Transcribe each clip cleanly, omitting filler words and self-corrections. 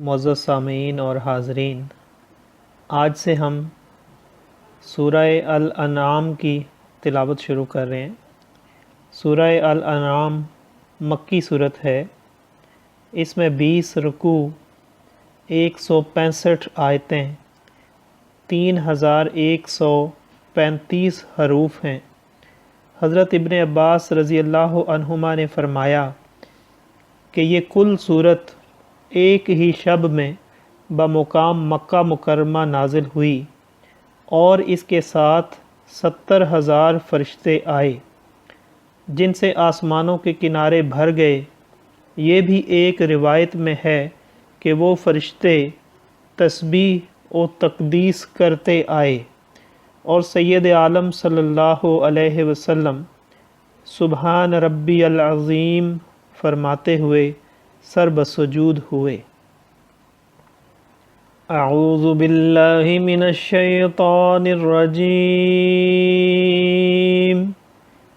معزز سامعین اور حاضرین، آج سے ہم سورہ الانعام کی تلاوت شروع کر رہے ہیں۔ سورہ الانعام مکی صورت ہے۔ اس میں 20 رکوع، 165 آیتیں، 3135 حروف ہیں۔ حضرت ابن عباس رضی اللہ عنہما نے فرمایا کہ یہ کل صورت ایک ہی شب میں بمقام مکہ مکرمہ نازل ہوئی اور اس کے ساتھ 70,000 فرشتے آئے جن سے آسمانوں کے کنارے بھر گئے۔ یہ بھی ایک روایت میں ہے کہ وہ فرشتے تسبیح و تقدیس کرتے آئے اور سید عالم صلی اللہ علیہ وسلم سبحان ربی العظیم فرماتے ہوئے سر بسجود ہوئے۔ اعوذ باللہ من الشیطان الرجیم،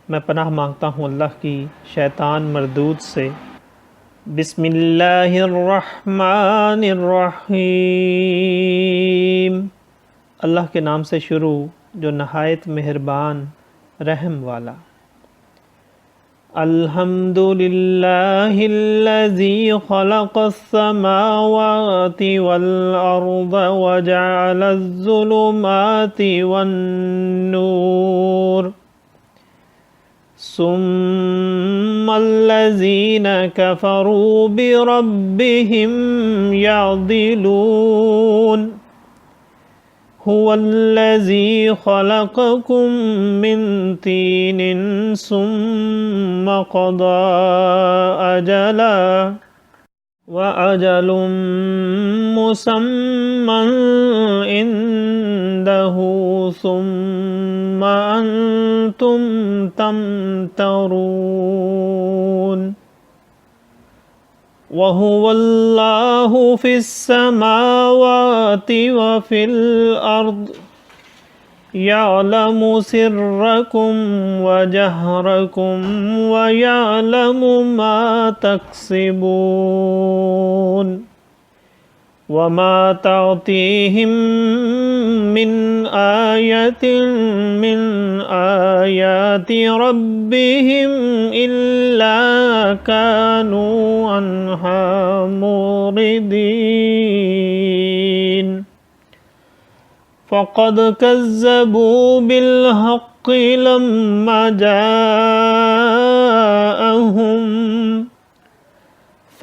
میں پناہ مانگتا ہوں اللہ کی شیطان مردود سے۔ بسم اللہ الرحمن الرحیم، اللہ کے نام سے شروع جو نہایت مہربان رحم والا۔ الحمد للہ الذی خلق السماوات والارض وجعل الظلمات والنور ثم الذین کفروا بربهم یعدلون هو الذي خلقكم من طين ثم قضى أجلا وأجل مسمى عنده ثم أنتم تمترون وَهُوَ اللَّهُ فِي السَّمَاوَاتِ وَفِي الْأَرْضِ يَعْلَمُ سِرَّكُمْ وَجَهْرَكُمْ وَيَعْلَمُ مَا تَكْسِبُونَ وَمَا تَعْتِيهِمْ مِنْ آيَةٍ مِنْ آيَاتِ رَبِّهِمْ إِلَّا كَانُوا عَنْهَا مُعْرِضِينَ فَقَدْ كَذَّبُوا بِالْحَقِّ لَمَّا جَاءَهُمْ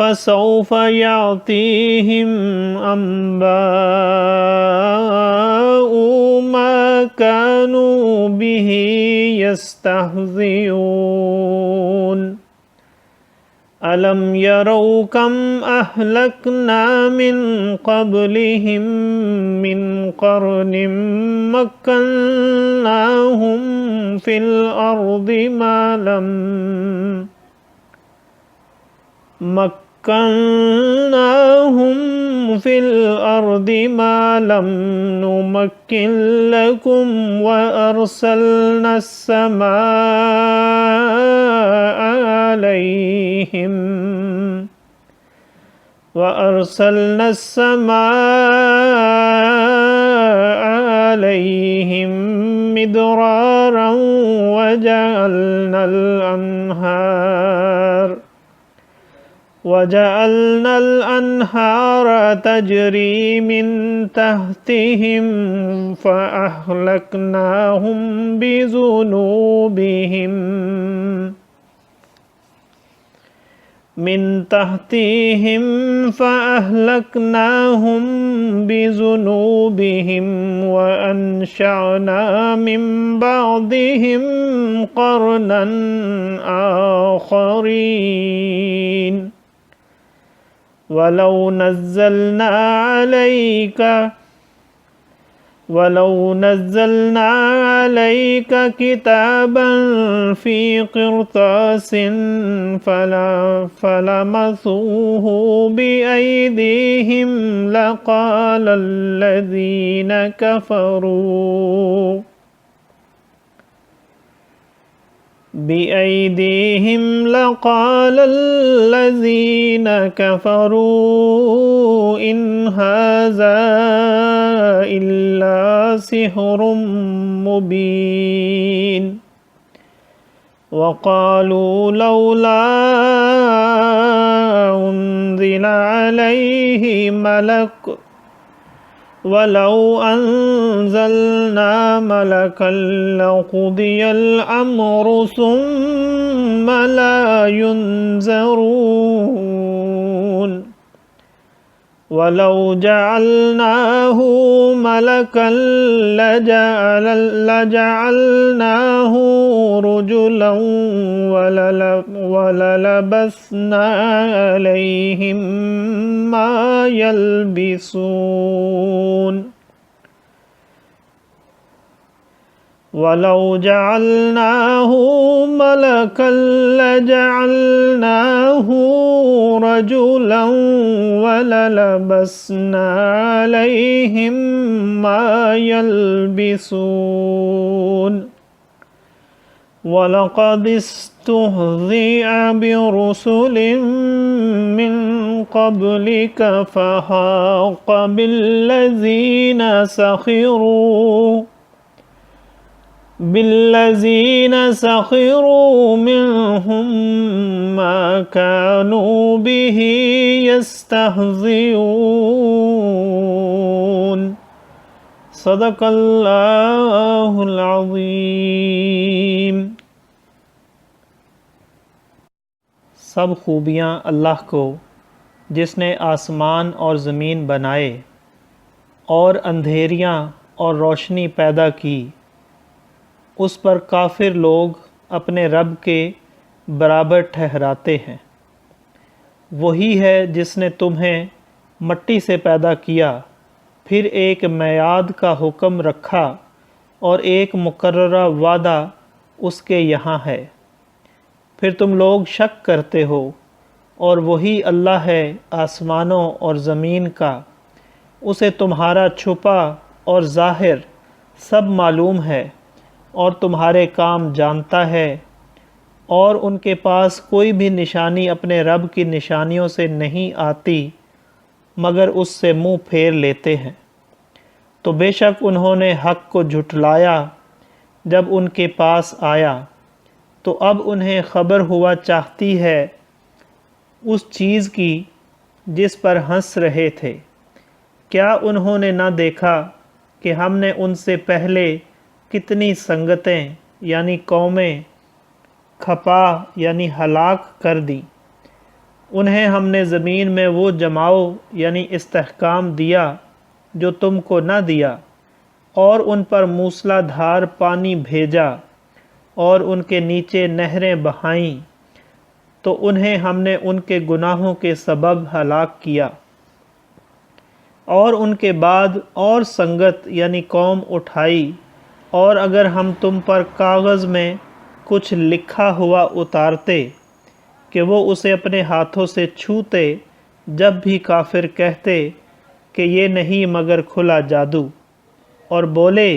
فَسَوْفَ يَأْتِيهِمْ أَنبَاءُ مَا كَانُوا بِهِ يَسْتَهْزِئُونَ أَلَمْ يَرَوْا كَمْ أَهْلَكْنَا مِنْ قَبْلِهِمْ مِنْ قَرْنٍ مَكَّنَّاهُمْ فِي الْأَرْضِ مَا لَمْ نُمَكِّنْ لَكُمْ وَأَرْسَلْنَا السَّمَاءَ عَلَيْهِمْ مِدْرَارًا وَجَعَلْنَا الْأَنْهَارَ تَجْرِي مِنْ تَحْتِهِمْ فَأَهْلَكْنَاهُمْ بِذُنُوبِهِمْ وَأَنشَأْنَا مِنْ بَعْدِهِمْ قَرْنًا آخَرِينَ وَلَوْ نَزَّلْنَا عَلَيْكَ كِتَابًا فِي قِرْطَاسٍ فَلَمَسُوهُ بِأَيْدِيهِمْ لَقَالَ الَّذِينَ كَفَرُوا بِأَيْدِيهِمْ لَقَالَ الَّذِينَ كَفَرُوا إِنْ هذا إلا سحر مبين وقالوا لولا أنزل عليه ملك ولو أنزلنا ملكا لقضي الأمر ثم لا ينظرون ولو جعلناه ملكا لجعلناه رجلا وللبسنا عليهم ما يلبسون ولو جعلناه ملكا لجعلناه رجلا وللبسنا عليهم ما يلبسون ولقد استهزئ برسل من قبلك فحاق بالذين سخروا منهم ما كانوا به يستهزئون صدق اللہ العظیم۔ سب خوبیاں اللہ کو جس نے آسمان اور زمین بنائے اور اندھیریاں اور روشنی پیدا کی، اس پر کافر لوگ اپنے رب کے برابر ٹھہراتے ہیں۔ وہی ہے جس نے تمہیں مٹی سے پیدا کیا، پھر ایک میعاد کا حکم رکھا اور ایک مقررہ وعدہ اس کے یہاں ہے، پھر تم لوگ شک کرتے ہو، اور وہی اللہ ہے آسمانوں اور زمین کا، اسے تمہارا چھپا اور ظاہر سب معلوم ہے اور تمہارے کام جانتا ہے، اور ان کے پاس کوئی بھی نشانی اپنے رب کی نشانیوں سے نہیں آتی مگر اس سے منہ پھیر لیتے ہیں۔ تو بے شک انہوں نے حق کو جھٹلایا جب ان کے پاس آیا، تو اب انہیں خبر ہوا چاہتی ہے اس چیز کی جس پر ہنس رہے تھے۔ کیا انہوں نے نہ دیکھا کہ ہم نے ان سے پہلے کتنی سنگتیں یعنی قومیں کھپا یعنی ہلاک کر دی؟ انہیں ہم نے زمین میں وہ جماؤ یعنی استحکام دیا جو تم کو نہ دیا، اور ان پر موسلا دھار پانی بھیجا اور ان کے نیچے نہریں بہائیں، تو انہیں ہم نے ان کے گناہوں کے سبب ہلاک کیا۔ اور ان کے بعد اور سنگت یعنی قوم اٹھائی، اور اگر ہم تم پر کاغذ میں کچھ لکھا ہوا اتارتے کہ وہ اسے اپنے ہاتھوں سے چھوتے، جب بھی کافر کہتے کہ یہ نہیں مگر کھلا جادو، اور بولے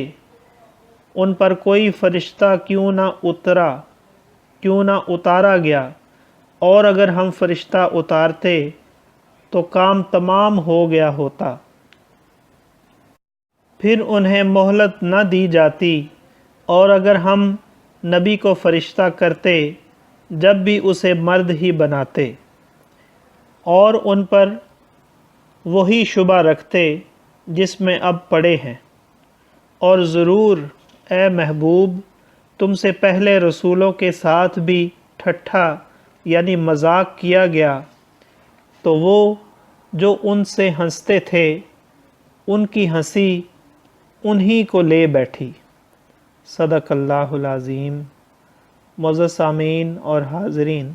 ان پر کوئی فرشتہ کیوں نہ اتارا گیا، اور اگر ہم فرشتہ اتارتے تو کام تمام ہو گیا ہوتا۔ پھر انہیں مہلت نہ دی جاتی، اور اگر ہم نبی کو فرشتہ کرتے جب بھی اسے مرد ہی بناتے، اور ان پر وہی شبہ رکھتے جس میں اب پڑے ہیں۔ اور ضرور اے محبوب تم سے پہلے رسولوں کے ساتھ بھی ٹھٹھا یعنی مذاق کیا گیا، تو وہ جو ان سے ہنستے تھے ان کی ہنسی انہی کو لے بیٹھی۔ صدق اللہ العظیم۔ معزز سامعین اور حاضرین،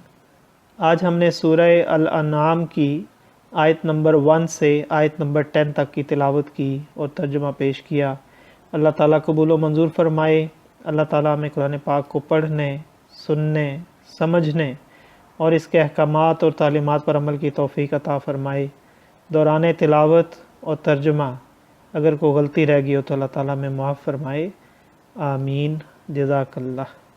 آج ہم نے سورہ الانعام کی آیت نمبر 1 سے آیت نمبر 10 تک کی تلاوت کی اور ترجمہ پیش کیا۔ اللہ تعالیٰ قبول و منظور فرمائے۔ اللہ تعالیٰ ہمیں قرآن پاک کو پڑھنے، سننے، سمجھنے اور اس کے احکامات اور تعلیمات پر عمل کی توفیق عطا فرمائے۔ دوران تلاوت اور ترجمہ اگر کوئی غلطی رہ گئی ہو تو اللہ تعالیٰ میں معاف فرمائے۔ آمین۔ جزاک اللہ۔